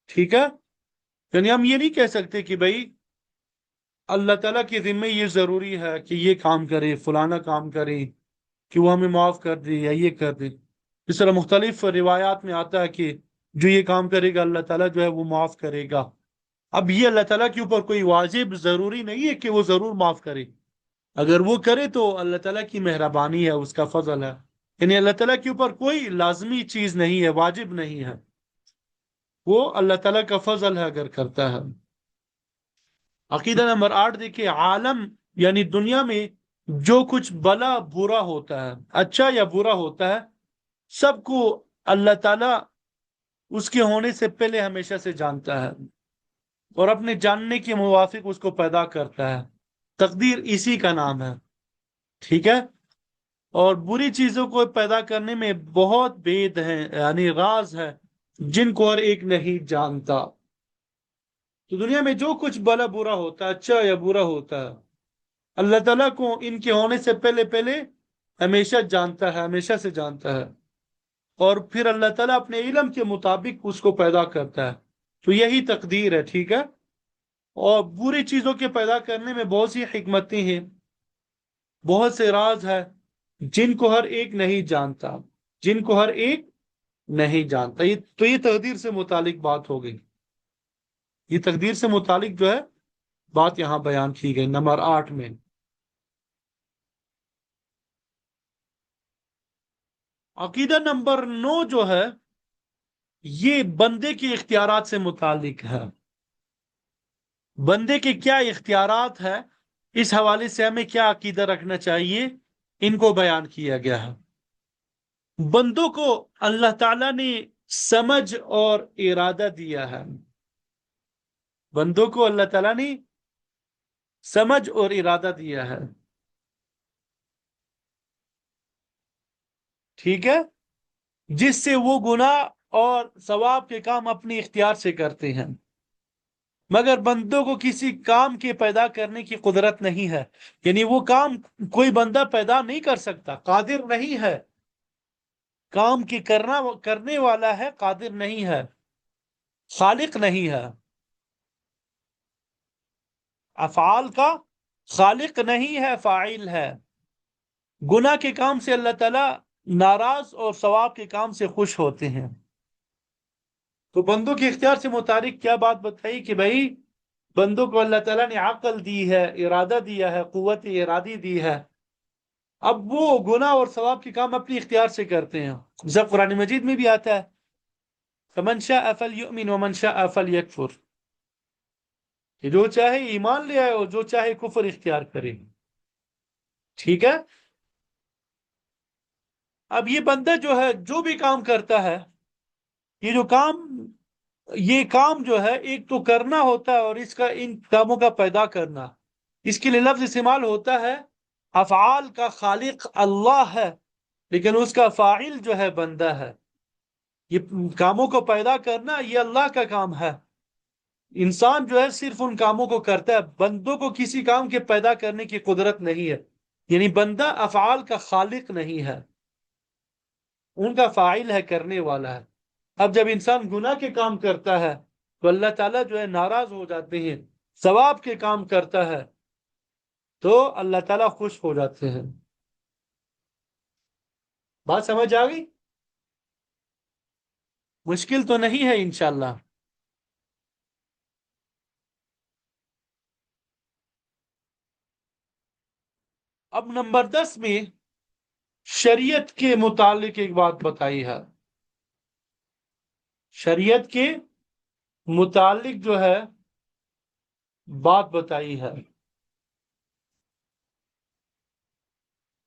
ٹھیک ہے، یعنی ہم یہ نہیں کہہ سکتے کہ بھائی اللہ تعالیٰ کے ذمے یہ ضروری ہے کہ یہ کام کرے، فلانا کام کرے، کہ وہ ہمیں معاف کر دے یا یہ کر دے. اس طرح مختلف روایات میں آتا ہے کہ جو یہ کام کرے گا اللہ تعالیٰ جو ہے وہ معاف کرے گا. اب یہ اللہ تعالیٰ کے اوپر کوئی واجب ضروری نہیں ہے کہ وہ ضرور معاف کرے. اگر وہ کرے تو اللہ تعالیٰ کی مہربانی ہے، اس کا فضل ہے. یعنی اللہ تعالیٰ کے اوپر کوئی لازمی چیز نہیں ہے، واجب نہیں ہے، وہ اللہ تعالیٰ کا فضل ہے اگر کرتا ہے. عقیدہ نمبر 8 دیکھیں، عالم یعنی دنیا میں جو کچھ بلا برا ہوتا ہے، اچھا یا برا ہوتا ہے، سب کو اللہ تعالیٰ اس کے ہونے سے پہلے ہمیشہ سے جانتا ہے اور اپنے جاننے کے موافق اس کو پیدا کرتا ہے. تقدیر اسی کا نام ہے. ٹھیک ہے، اور بری چیزوں کو پیدا کرنے میں بہت بید ہیں، یعنی راز ہے جن کو ہر ایک نہیں جانتا. تو دنیا میں جو کچھ بلا برا ہوتا ہے، اچھا یا برا ہوتا ہے، اللہ تعالیٰ کو ان کے ہونے سے پہلے پہلے ہمیشہ جانتا ہے، ہمیشہ سے جانتا ہے. اور پھر اللہ تعالیٰ اپنے علم کے مطابق اس کو پیدا کرتا ہے. تو یہی تقدیر ہے. ٹھیک ہے، اور بری چیزوں کے پیدا کرنے میں بہت سی حکمتیں ہیں، بہت سے راز ہے جن کو ہر ایک نہیں جانتا، جن کو ہر ایک نہیں جانتا. تو یہ تقدیر سے متعلق بات ہو گئی. یہ تقدیر سے متعلق جو ہے بات یہاں بیان کی گئی نمبر 8 میں. عقیدہ نمبر 9 جو ہے یہ بندے کے اختیارات سے متعلق ہے. بندے کے کیا اختیارات ہے، اس حوالے سے ہمیں کیا عقیدہ رکھنا چاہیے، ان کو بیان کیا گیا ہے. بندوں کو اللہ تعالیٰ نے سمجھ اور ارادہ دیا ہے. بندوں کو اللہ تعالیٰ نے سمجھ اور ارادہ دیا ہے. ٹھیک ہے، جس سے وہ گناہ اور ثواب کے کام اپنی اختیار سے کرتے ہیں. مگر بندوں کو کسی کام کے پیدا کرنے کی قدرت نہیں ہے. یعنی وہ کام کوئی بندہ پیدا نہیں کر سکتا، قادر نہیں ہے. کام کی کرنے والا ہے، قادر نہیں ہے، خالق نہیں ہے. افعال کا خالق نہیں ہے، فاعل ہے. گناہ کے کام سے اللہ تعالیٰ ناراض اور ثواب کے کام سے خوش ہوتے ہیں. تو بندوں کے اختیار سے متعلق کیا بات بتائی کہ بھائی بندوں کو اللہ تعالیٰ نے عقل دی ہے، ارادہ دیا ہے، قوت ارادی دی ہے. اب وہ گناہ اور ثواب کے کام اپنی اختیار سے کرتے ہیں. جب قرآن مجید میں بھی آتا ہے فَمَنْ شَاءَ فَلْيُؤْمِنْ وَمَنْ شَاءَ فَلْيَكْفُرْ، کہ جو چاہے ایمان لے آئے اور جو چاہے کفر اختیار کرے. ٹھیک ہے، اب یہ بندہ جو ہے جو بھی کام کرتا ہے، یہ کام جو ہے ایک تو کرنا ہوتا ہے اور اس کا ان کاموں کا پیدا کرنا. اس کے لیے لفظ استعمال ہوتا ہے، افعال کا خالق اللہ ہے لیکن اس کا فاعل جو ہے بندہ ہے. یہ کاموں کو پیدا کرنا یہ اللہ کا کام ہے. انسان جو ہے صرف ان کاموں کو کرتا ہے، بندوں کو کسی کام کے پیدا کرنے کی قدرت نہیں ہے. یعنی بندہ افعال کا خالق نہیں ہے، ان کا فاعل ہے، کرنے والا ہے. اب جب انسان گناہ کے کام کرتا ہے تو اللہ تعالیٰ جو ہے ناراض ہو جاتے ہیں. ثواب کے کام کرتا ہے تو اللہ تعالیٰ خوش ہو جاتے ہیں. بات سمجھ آ گئی؟ مشکل تو نہیں ہے انشاءاللہ. اب نمبر 10 میں شریعت کے متعلق ایک بات بتائی ہے. شریعت کے متعلق جو ہے بات بتائی ہے.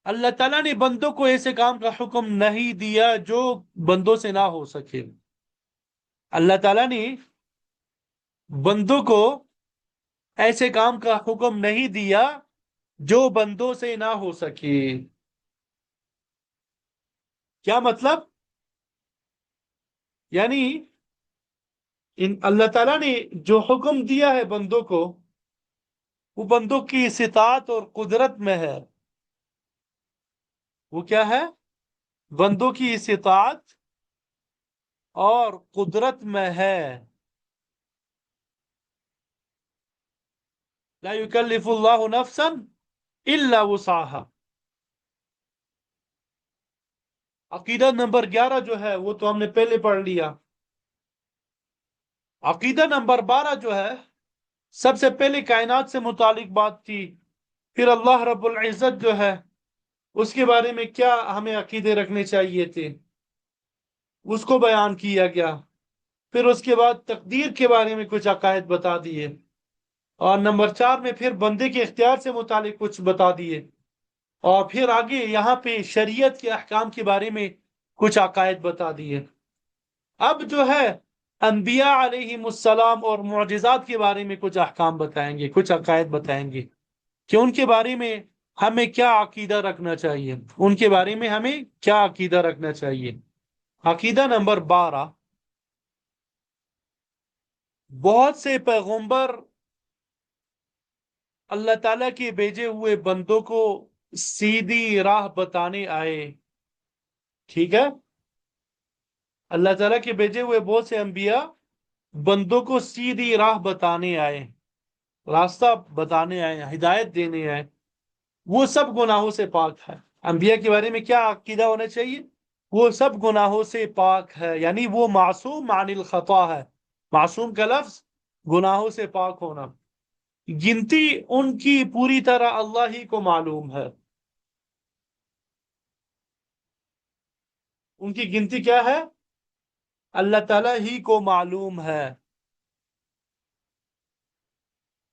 اللہ تعالیٰ نے بندوں کو ایسے کام کا حکم نہیں دیا جو بندوں سے نہ ہو سکے. اللہ تعالیٰ نے بندوں کو ایسے کام کا حکم نہیں دیا جو بندوں سے نہ ہو سکے. کیا مطلب؟ یعنی اللہ تعالیٰ نے جو حکم دیا ہے بندوں کو وہ بندوں کی استطاعت اور قدرت میں ہے. وہ کیا ہے؟ بندوں کی استطاعت اور قدرت میں ہے. لا يكلف الله نفسا الا وسعها. عقیدہ نمبر 11 جو ہے وہ تو ہم نے پہلے پڑھ لیا. عقیدہ نمبر 12 جو ہے سب سے پہلے کائنات سے متعلق بات تھی. پھر اللہ رب العزت جو ہے اس کے بارے میں کیا ہمیں عقیدے رکھنے چاہیے تھے اس کو بیان کیا گیا. پھر اس کے بعد تقدیر کے بارے میں کچھ عقائد بتا دیے. اور نمبر 4 میں پھر بندے کے اختیار سے متعلق کچھ بتا دیے. اور پھر آگے یہاں پہ شریعت کے احکام کے بارے میں کچھ عقائد بتا دیے. اب جو ہے انبیاء علیہم السلام اور معجزات کے بارے میں کچھ احکام بتائیں گے، کچھ عقائد بتائیں گے کہ ان کے بارے میں ہمیں کیا عقیدہ رکھنا چاہیے. ان کے بارے میں ہمیں کیا عقیدہ رکھنا چاہیے. عقیدہ نمبر 12. بہت سے پیغمبر اللہ تعالیٰ کے بھیجے ہوئے بندوں کو سیدھی راہ بتانے آئے. ٹھیک ہے؟ اللہ تعالیٰ کے بھیجے ہوئے بہت سے انبیاء بندوں کو سیدھی راہ بتانے آئے، راستہ بتانے آئے، ہدایت دینے آئے. وہ سب گناہوں سے پاک ہے. انبیاء کے بارے میں کیا عقیدہ ہونا چاہیے؟ وہ سب گناہوں سے پاک ہے، یعنی وہ معصوم عن الخطا ہے. معصوم کا لفظ گناہوں سے پاک ہونا. گنتی ان کی پوری طرح اللہ ہی کو معلوم ہے. ان کی گنتی کیا ہے؟ اللہ تعالیٰ ہی کو معلوم ہے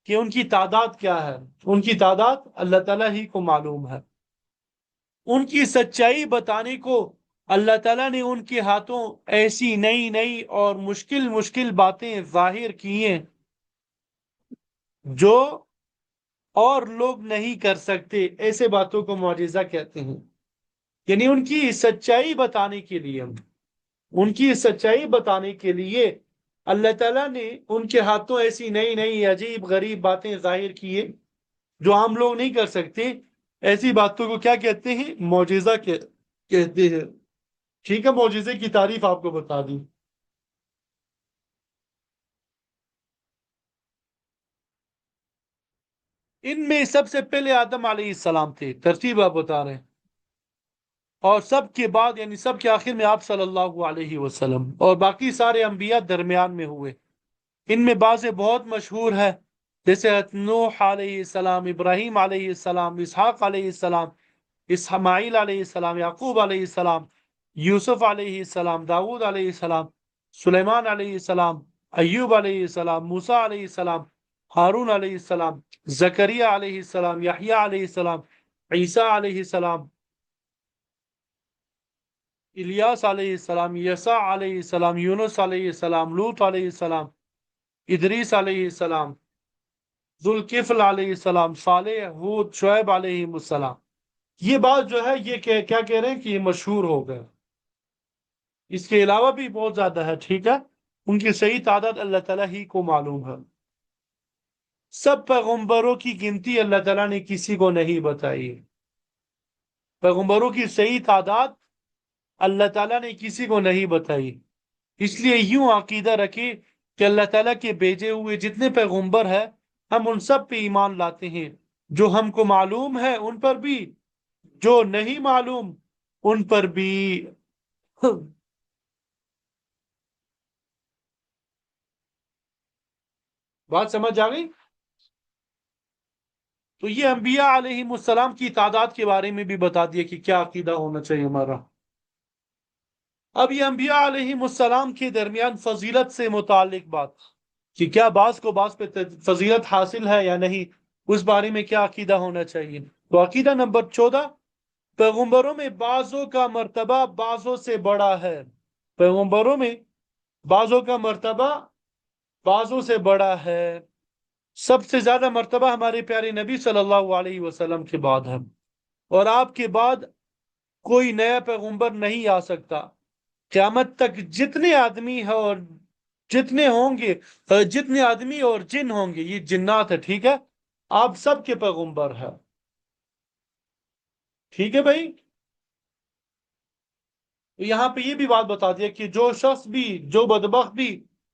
کہ ان کی تعداد کیا ہے. ان کی تعداد اللہ تعالیٰ ہی کو معلوم ہے. ان کی سچائی بتانے کو اللہ تعالیٰ نے ان کے ہاتھوں ایسی نئی نئی اور مشکل مشکل باتیں ظاہر کی ہیں جو اور لوگ نہیں کر سکتے. ایسے باتوں کو معجزہ کہتے ہیں. یعنی ان کی سچائی بتانے کے لیے، ان کی سچائی بتانے کے لیے اللہ تعالیٰ نے ان کے ہاتھوں ایسی نئی نئی عجیب غریب باتیں ظاہر کی ہیں جو عام لوگ نہیں کر سکتے. ایسی باتوں کو کیا کہتے ہیں؟ معجزہ کہتے ہیں. ٹھیک ہے، معجزے کی تعریف آپ کو بتا دی. ان میں سب سے پہلے آدم علیہ السلام تھے، ترتیب آپ بتا رہے ہیں. اور سب کے بعد یعنی سب کے آخر میں آپ صلی اللہ علیہ وسلم، اور باقی سارے انبیاء درمیان میں ہوئے. ان میں بعض بہت مشہور ہے جیسے نوح علیہ السلام، ابراہیم علیہ السلام، اسحاق علیہ السلام، اسماعیل علیہ السلام، یعقوب علیہ السلام، یوسف علیہ السلام، داود علیہ السلام، سلیمان علیہ السلام، ایوب علیہ السلام، موسیٰ علیہ السلام، ہارون علیہ السلام، زکریا علیہ السلام، یحییٰ علیہ السلام، عیسیٰ علیہ السلام، الیاس علیہ السلام، یسع علیہ السلام، یونس علیہ السلام، لوط علیہ السلام، ادریس علیہ السلام، ذوالکفل علیہ السلام، صالح، ہود، شعیب علیہ السلام. یہ بات جو ہے یہ کیا کہہ رہے ہیں کہ یہ مشہور ہو گئے. اس کے علاوہ بھی بہت زیادہ ہے. ٹھیک ہے، ان کی صحیح تعداد اللہ تعالیٰ ہی کو معلوم ہے. سب پیغمبروں کی گنتی اللہ تعالیٰ نے کسی کو نہیں بتائی. پیغمبروں کی صحیح تعداد اللہ تعالیٰ نے کسی کو نہیں بتائی. اس لیے یوں عقیدہ رکھے کہ اللہ تعالیٰ کے بھیجے ہوئے جتنے پیغمبر ہیں ہم ان سب پہ ایمان لاتے ہیں. جو ہم کو معلوم ہے ان پر بھی، جو نہیں معلوم ان پر بھی. بات سمجھ آ گئی؟ تو یہ انبیاء علیہم السلام کی تعداد کے بارے میں بھی بتا دیا کہ کیا عقیدہ ہونا چاہیے ہمارا۔ اب یہ انبیاء علیہم السلام کے درمیان فضیلت سے متعلق بات، کہ کیا بعض کو بعض پہ فضیلت حاصل ہے یا نہیں، اس بارے میں کیا عقیدہ ہونا چاہیے۔ تو عقیدہ نمبر 14، پیغمبروں میں بعضوں کا مرتبہ بعضوں سے بڑا ہے۔ پیغمبروں میں بعضوں کا مرتبہ بعضوں سے بڑا ہے۔ سب سے زیادہ مرتبہ ہمارے پیارے نبی صلی اللہ علیہ وسلم کے بعد ہے، اور آپ کے بعد کوئی نیا پیغمبر نہیں آ سکتا۔ قیامت تک جتنے آدمی ہیں اور جتنے ہوں گے، جتنے آدمی اور جن ہوں گے، یہ جنات ہے، ٹھیک ہے، آپ سب کے پیغمبر ہیں، ٹھیک ہے بھائی۔ یہاں پہ یہ بھی بات بتا دیا کہ جو شخص بھی، جو بدبخت بھی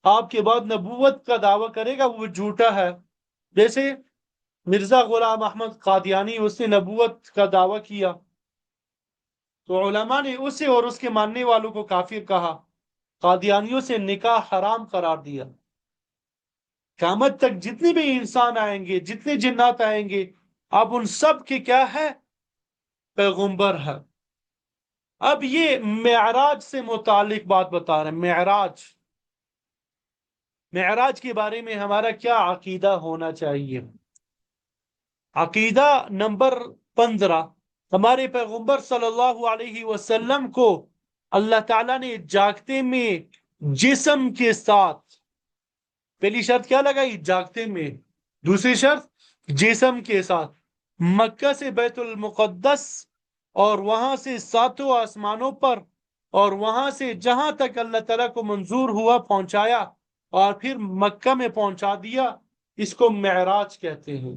آپ کے بعد نبوت کا دعویٰ کرے گا وہ جھوٹا ہے۔ جیسے مرزا غلام احمد قادیانی، اس نے نبوت کا دعویٰ کیا تو علماء نے اسے اور اس کے ماننے والوں کو کافر کہا، قادیانیوں سے نکاح حرام قرار دیا۔ قیامت تک جتنے بھی انسان آئیں گے، جتنے جنات آئیں گے، اب ان سب کے کیا ہے؟ پیغمبر ہے۔ اب یہ معراج سے متعلق بات بتا رہے ہیں۔ معراج، معراج کے بارے میں ہمارا کیا عقیدہ ہونا چاہیے۔ عقیدہ نمبر 15، ہمارے پیغمبر صلی اللہ علیہ وسلم کو اللہ تعالیٰ نے جاگتے میں جسم کے ساتھ، پہلی شرط کیا لگائی؟ جاگتے میں۔ دوسری شرط جسم کے ساتھ مکہ سے بیت المقدس، اور وہاں سے 7 آسمانوں پر، اور وہاں سے جہاں تک اللہ تعالیٰ کو منظور ہوا پہنچایا، اور پھر مکہ میں پہنچا دیا۔ اس کو معراج کہتے ہیں۔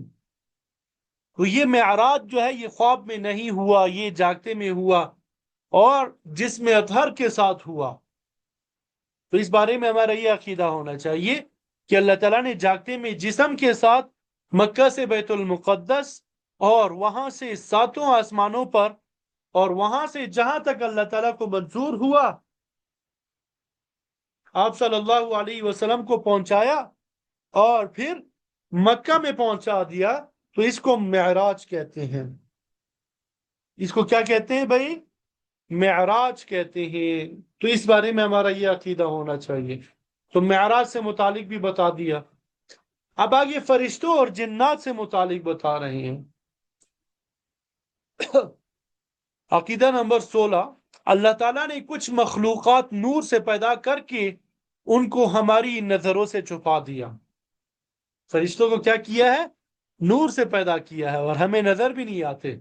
تو یہ معراج جو ہے یہ خواب میں نہیں ہوا، یہ جاگتے میں ہوا، اور جسم اطہر کے ساتھ ہوا۔ تو اس بارے میں ہمارا یہ عقیدہ ہونا چاہیے کہ اللہ تعالیٰ نے جاگتے میں جسم کے ساتھ مکہ سے بیت المقدس، اور وہاں سے 7 آسمانوں پر، اور وہاں سے جہاں تک اللہ تعالیٰ کو منظور ہوا آپ صلی اللہ علیہ وسلم کو پہنچایا، اور پھر مکہ میں پہنچا دیا۔ تو اس کو معراج کہتے ہیں۔ اس کو کیا کہتے ہیں بھائی؟ معراج کہتے ہیں۔ تو اس بارے میں ہمارا یہ عقیدہ ہونا چاہیے۔ تو معراج سے متعلق بھی بتا دیا۔ اب آگے فرشتوں اور جنات سے متعلق بتا رہے ہیں۔ عقیدہ نمبر 16، اللہ تعالیٰ نے کچھ مخلوقات نور سے پیدا کر کے ان کو ہماری نظروں سے چھپا دیا۔ فرشتوں کو کیا کیا ہے؟ نور سے پیدا کیا ہے، اور ہمیں نظر بھی نہیں آتے۔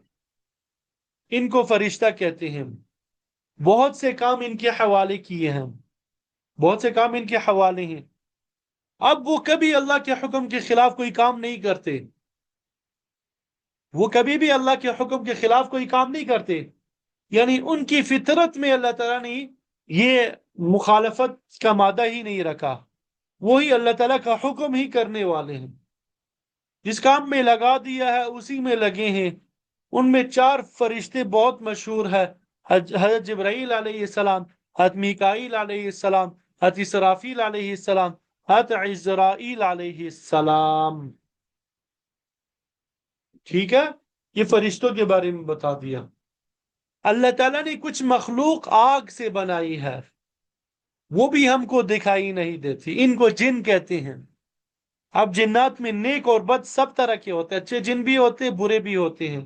ان کو فرشتہ کہتے ہیں۔ بہت سے کام ان کے حوالے کیے ہیں، بہت سے کام ان کے حوالے ہیں۔ اب وہ کبھی اللہ کے حکم کے خلاف کوئی کام نہیں کرتے، وہ کبھی بھی اللہ کے حکم کے خلاف کوئی کام نہیں کرتے، یعنی ان کی فطرت میں اللہ تعالیٰ نے یہ مخالفت کا مادہ ہی نہیں رکھا، وہی اللہ تعالیٰ کا حکم ہی کرنے والے ہیں۔ جس کام میں لگا دیا ہے اسی میں لگے ہیں۔ ان میں 4 فرشتے بہت مشہور ہیں، حضرت جبرائیل علیہ السلام، حضرت میکائیل علیہ السلام، حضرت اسرافیل علیہ السلام، حضرت عزرائیل علیہ السلام، ٹھیک ہے۔ یہ فرشتوں کے بارے میں بتا دیا۔ اللہ تعالیٰ نے کچھ مخلوق آگ سے بنائی ہے، وہ بھی ہم کو دکھائی نہیں دیتی، ان کو جن کہتے ہیں۔ اب جنات میں نیک اور بد سب طرح کے ہوتے ہیں، اچھے جن بھی ہوتے ہیں، برے بھی ہوتے ہیں۔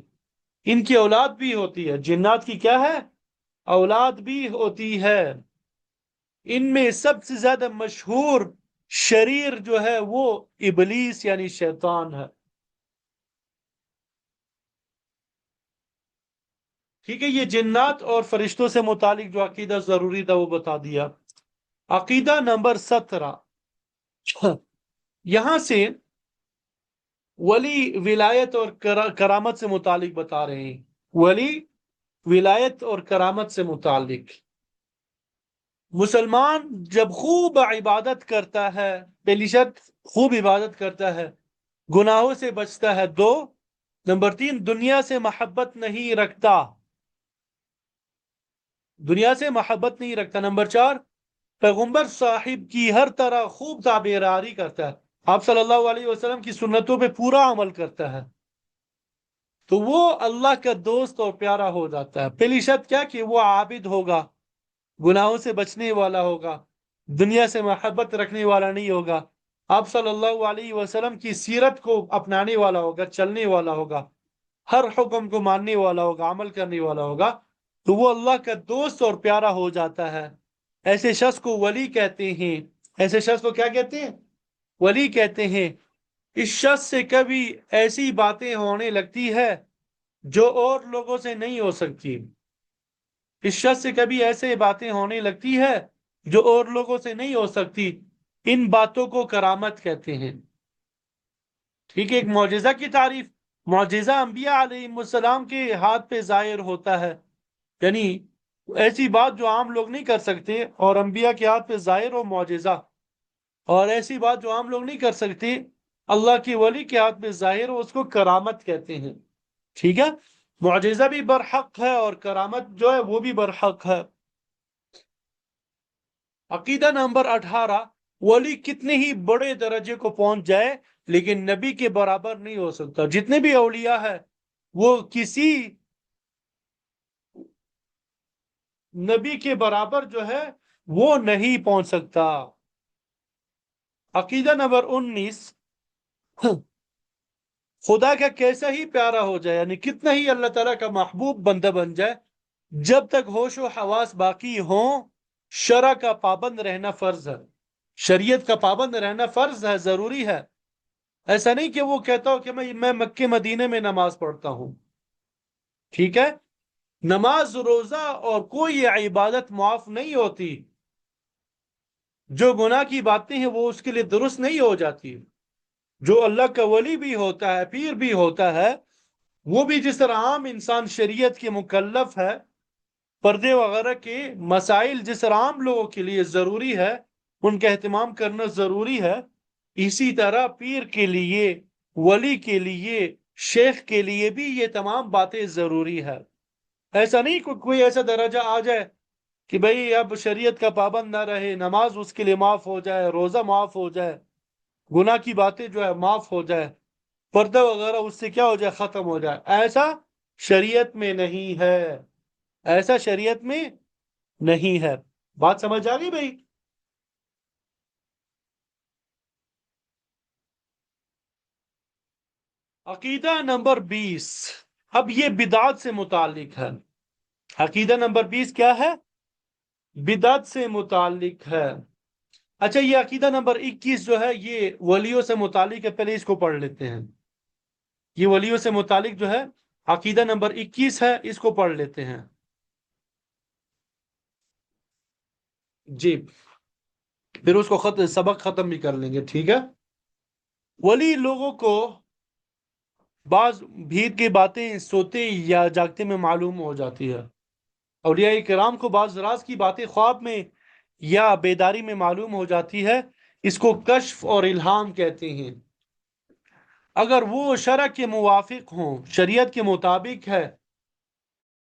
ان کی اولاد بھی ہوتی ہے، جنات کی کیا ہے؟ اولاد بھی ہوتی ہے۔ ان میں سب سے زیادہ مشہور شریر جو ہے وہ ابلیس یعنی شیطان ہے، ٹھیک ہے۔ یہ جنات اور فرشتوں سے متعلق جو عقیدہ ضروری تھا وہ بتا دیا۔ عقیدہ نمبر 17، یہاں سے ولی ولایت اور کرامت سے متعلق بتا رہے ہیں۔ ولی ولایت اور کرامت سے متعلق، مسلمان جب خوب عبادت کرتا ہے، پہلی شرط خوب عبادت کرتا ہے، گناہوں سے بچتا ہے، 2 نمبر 3 دنیا سے محبت نہیں رکھتا، دنیا سے محبت نہیں رکھتا، نمبر 4 پیغمبر صاحب کی ہر طرح خوب تابعداری کرتا ہے، آپ صلی اللہ علیہ وسلم کی سنتوں پہ پورا عمل کرتا ہے، تو وہ اللہ کا دوست اور پیارا ہو جاتا ہے۔ پہلی شرط کیا کہ وہ عابد ہوگا، گناہوں سے بچنے والا ہوگا، دنیا سے محبت رکھنے والا نہیں ہوگا، آپ صلی اللہ علیہ وسلم کی سیرت کو اپنانے والا ہوگا، چلنے والا ہوگا، ہر حکم کو ماننے والا ہوگا، عمل کرنے والا ہوگا، تو وہ اللہ کا دوست اور پیارا ہو جاتا ہے۔ ایسے شخص کو ولی کہتے ہیں۔ ایسے شخص کو کیا کہتے ہیں؟ ولی کہتے ہیں۔ اس شخص سے کبھی ایسی باتیں ہونے لگتی ہے جو اور لوگوں سے نہیں ہو سکتی۔ اس شخص سے کبھی ایسے باتیں ہونے لگتی ہے جو اور لوگوں سے نہیں ہو سکتی۔ ان باتوں کو کرامت کہتے ہیں۔ ٹھیک ہے، ایک معجزہ کی تعریف، معجزہ انبیاء علیہ السلام کے ہاتھ پہ ظاہر ہوتا ہے، یعنی ایسی بات جو عام لوگ نہیں کر سکتے اور انبیاء کے ہاتھ پہ ظاہر ہو معجزہ، اور ایسی بات جو عام لوگ نہیں کر سکتے اللہ کی ولی کے ہاتھ پہ ظاہر ہو، اس کو کرامت کہتے ہیں۔ ٹھیک ہے، معجزہ بھی برحق ہے اور کرامت جو ہے وہ بھی برحق ہے۔ عقیدہ نمبر 18، ولی کتنے ہی بڑے درجے کو پہنچ جائے لیکن نبی کے برابر نہیں ہو سکتا۔ جتنے بھی اولیاء ہے وہ کسی نبی کے برابر جو ہے وہ نہیں پہنچ سکتا۔ عقیدہ نمبر 19، خدا کا کیسا ہی پیارا ہو جائے، یعنی کتنا ہی اللہ تعالیٰ کا محبوب بندہ بن جائے، جب تک ہوش و حواس باقی ہوں شرع کا پابند رہنا فرض ہے، شریعت کا پابند رہنا فرض ہے، ضروری ہے۔ ایسا نہیں کہ وہ کہتا ہو کہ میں مکے مدینے میں نماز پڑھتا ہوں۔ ٹھیک ہے، نماز روزہ اور کوئی عبادت معاف نہیں ہوتی، جو گناہ کی باتیں ہیں وہ اس کے لیے درست نہیں ہو جاتی۔ جو اللہ کا ولی بھی ہوتا ہے، پیر بھی ہوتا ہے، وہ بھی جس طرح عام انسان شریعت کے مکلف ہے، پردے وغیرہ کے مسائل جس طرح عام لوگوں کے لیے ضروری ہے ان کا اہتمام کرنا ضروری ہے، اسی طرح پیر کے لیے، ولی کے لیے، شیخ کے لیے بھی یہ تمام باتیں ضروری ہے۔ ایسا نہیں کوئی ایسا درجہ آ جائے کہ بھئی اب شریعت کا پابند نہ رہے، نماز اس کے لیے معاف ہو جائے، روزہ معاف ہو جائے، گناہ کی باتیں جو ہے معاف ہو جائے، پردہ وغیرہ اس سے کیا ہو جائے، ختم ہو جائے۔ ایسا شریعت میں نہیں ہے، ایسا شریعت میں نہیں ہے۔ بات سمجھ آ گئی بھائی؟ عقیدہ نمبر 20، اب یہ بدعت سے متعلق ہے۔ عقیدہ نمبر 20 کیا ہے؟ بدعت سے متعلق ہے۔ اچھا، یہ عقیدہ نمبر 21 جو ہے یہ ولیوں سے متعلق ہے، پہلے اس کو پڑھ لیتے ہیں۔ یہ ولیوں سے متعلق جو ہے عقیدہ نمبر 21 ہے، اس کو پڑھ لیتے ہیں۔ جی، پھر اس کو سبق ختم بھی کر لیں گے، ٹھیک ہے۔ ولی لوگوں کو بعض بھید کی باتیں سوتے یا جاگتے میں معلوم ہو جاتی ہے۔ اولیاء کرام کو بعض راز کی باتیں خواب میں یا بیداری میں معلوم ہو جاتی ہے، اس کو کشف اور الہام کہتے ہیں۔ اگر وہ شرع کے موافق ہوں، شریعت کے مطابق ہے